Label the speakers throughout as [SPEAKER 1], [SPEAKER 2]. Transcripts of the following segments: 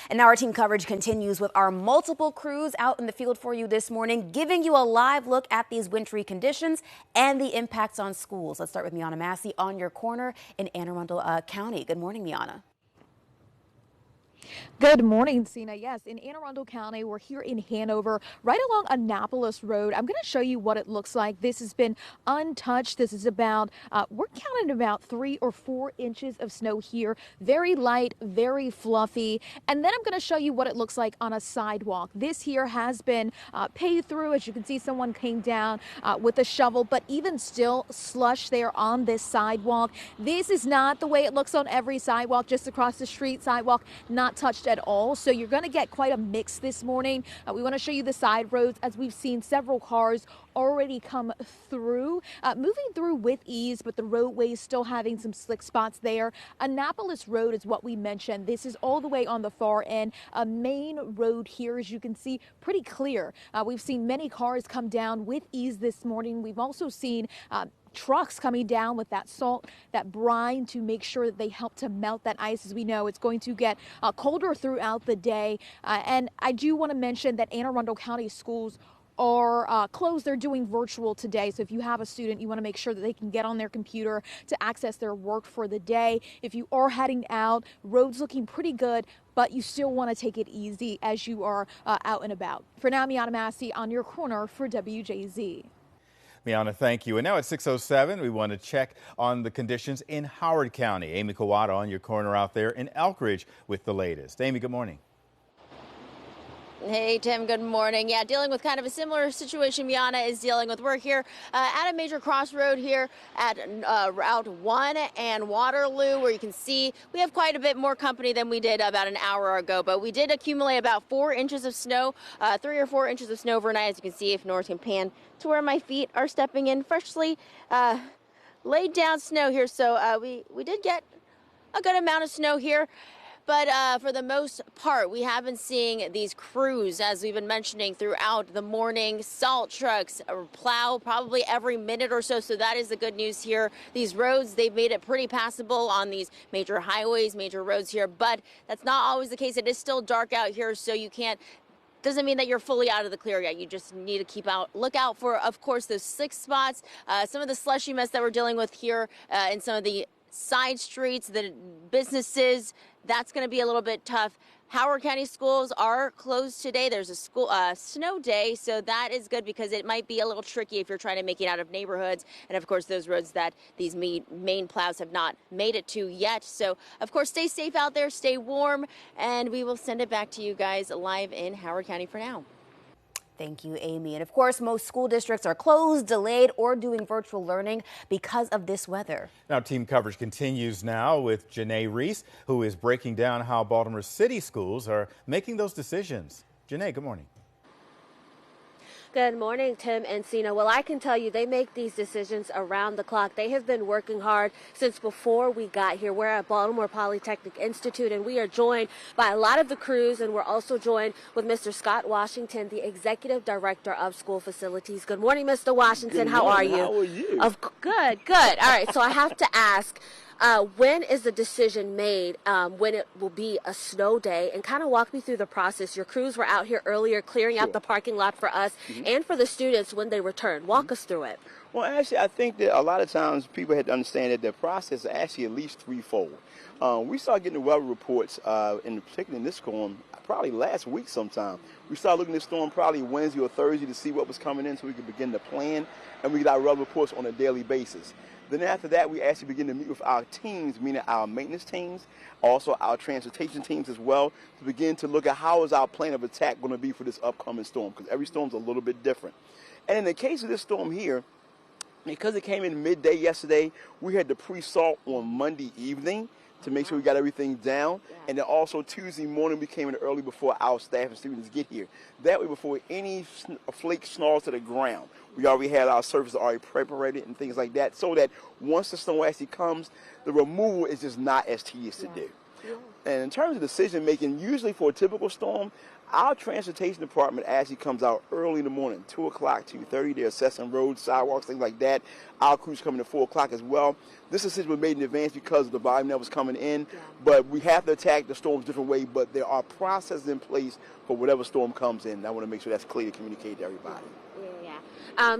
[SPEAKER 1] And now our team coverage continues with our multiple crews out in the field for you this morning, giving you a live look at these wintry conditions and the impacts on schools. Let's start with Miana Massey on your corner in Anne Arundel County. Good morning, Miana.
[SPEAKER 2] Good morning, Sina. Yes, in Anne Arundel County, we're here in Hanover, right along Annapolis Road. I'm going to show you what it looks like. This has been untouched. This is about, we're counting about 3 or 4 inches of snow here. Very light, very fluffy. And then I'm going to show you what it looks like on a sidewalk. This here has been paved through. As you can see, someone came down with a shovel, but even still slush there on this sidewalk. This is not the way it looks on every sidewalk, just across the street sidewalk, not touched at all. So you're going to get quite a mix this morning. We want to show you the side roads as we've seen several cars already come through, moving through with ease, but the roadways still having some slick spots there. Annapolis Road is what we mentioned. This is all the way on the far end. A main road here, as you can see, pretty clear. We've seen many cars come down with ease this morning. We've also seen trucks coming down with that salt, that brine, to make sure that they help to melt that ice. As we know, it's going to get colder throughout the day. And I do want to mention that Anne Arundel County schools are closed. They're doing virtual today. So if you have a student, you want to make sure that they can get on their computer to access their work for the day. If you are heading out, roads looking pretty good, but you still want to take it easy as you are out and about. For now, Miana Massey on your corner for WJZ.
[SPEAKER 3] Miana, thank you. And now at 6:07, we want to check on the conditions in Howard County. Amy Kawada on your corner out there in Elkridge with the latest. Amy, good morning.
[SPEAKER 4] Hey, Tim, good morning. Yeah, dealing with kind of a similar situation Miana is dealing with. We're here at a major crossroad here at Route 1 and Waterloo, where you can see we have quite a bit more company than we did about an hour ago. But we did accumulate about 4 inches of snow, 3 or 4 inches of snow overnight. As you can see, if Norris can pan to where my feet are stepping in freshly laid down snow here. So we did get a good amount of snow here. But for the most part, we have been seeing these crews, as we've been mentioning throughout the morning, salt trucks plow probably every minute or so. So that is the good news here. These roads, they've made it pretty passable on these major highways, major roads here. But that's not always the case. It is still dark out here, so you can't. Doesn't mean that you're fully out of the clear yet. You just need to look out for, of course, those slick spots, some of the slushy mess that we're dealing with here in some of the side streets, the businesses. That's going to be a little bit tough. Howard County schools are closed today. There's a snow day, so that is good because it might be a little tricky if you're trying to make it out of neighborhoods. And of course, those roads that these main plows have not made it to yet. So of course, stay safe out there, stay warm, and we will send it back to you guys live in Howard County for now.
[SPEAKER 1] Thank you, Amy. And of course, most school districts are closed, delayed, or doing virtual learning because of this weather.
[SPEAKER 3] Now, team coverage continues now with Janae Reese, who is breaking down how Baltimore City schools are making those decisions. Janae, good morning.
[SPEAKER 5] Good morning, Tim and Sina. Well, I can tell you they make these decisions around the clock. They have been working hard since before we got here. We're at Baltimore Polytechnic Institute, and we are joined by a lot of the crews, and we're also joined with Mr. Scott Washington, the Executive Director of School Facilities. Good morning, Mr. Washington. How are you?
[SPEAKER 6] How are you?
[SPEAKER 5] Good. All right, so I have to ask, when is the decision made when it will be a snow day? And kind of walk me through the process. Your crews were out here earlier clearing out the parking lot for us and for the students when they return. Walk us through it.
[SPEAKER 6] Well, actually, I think that a lot of times people have to understand that the process is actually at least threefold. We started getting the weather reports, particularly in this storm, probably last week sometime. We started looking at the storm probably Wednesday or Thursday to see what was coming in so we could begin to plan, and we got our weather reports on a daily basis. Then after that, we actually begin to meet with our teams, meaning our maintenance teams, also our transportation teams as well, to begin to look at how is our plan of attack going to be for this upcoming storm, because every storm's a little bit different. And in the case of this storm here, because it came in midday yesterday, we had the pre-salt on Monday evening to make sure we got everything down. And then also Tuesday morning, we came in early before our staff and students get here. That way, before any flake snarls to the ground, we already had our surface already prepared and things like that, so that once the snow actually comes, the removal is just not as tedious to do. And in terms of decision making, usually for a typical storm, our transportation department actually comes out early in the morning, 2 o'clock, 2:30. They're assessing roads, sidewalks, things like that. Our crews coming at 4 o'clock as well. This decision was made in advance because of the volume that was coming in. But we have to attack the storms a different way. But there are processes in place for whatever storm comes in. I want to make sure that's clear to communicate to everybody.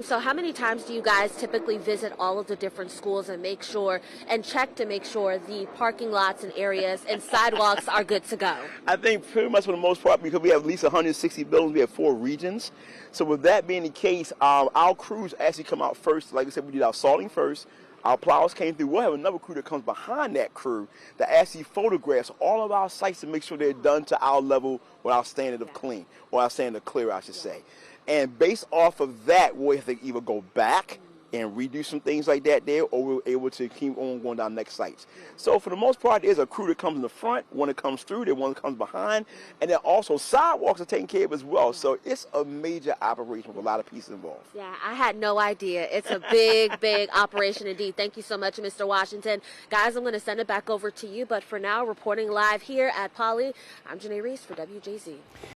[SPEAKER 5] So how many times do you guys typically visit all of the different schools and make sure and check to make sure the parking lots and areas and sidewalks are good to go?
[SPEAKER 6] I think pretty much for the most part, because we have at least 160 buildings, we have 4 regions. So with that being the case, our crews actually come out first. Like I said, we did our salting first. Our plows came through. We'll have another crew that comes behind that crew that actually photographs all of our sites to make sure they're done to our level with our standard of clean, or our standard of clear, I should say. And based off of that, we'll have to either go back and redo some things like that there, or we're able to keep on going down next sites. So for the most part, there's a crew that comes in the front, one that comes through, there's one that comes behind, and then also sidewalks are taken care of as well. So it's a major operation with a lot of pieces involved.
[SPEAKER 5] Yeah, I had no idea. It's a big, big operation indeed. Thank you so much, Mr. Washington. Guys, I'm going to send it back over to you, but for now, reporting live here at Poly, I'm Janae Reese for WJZ.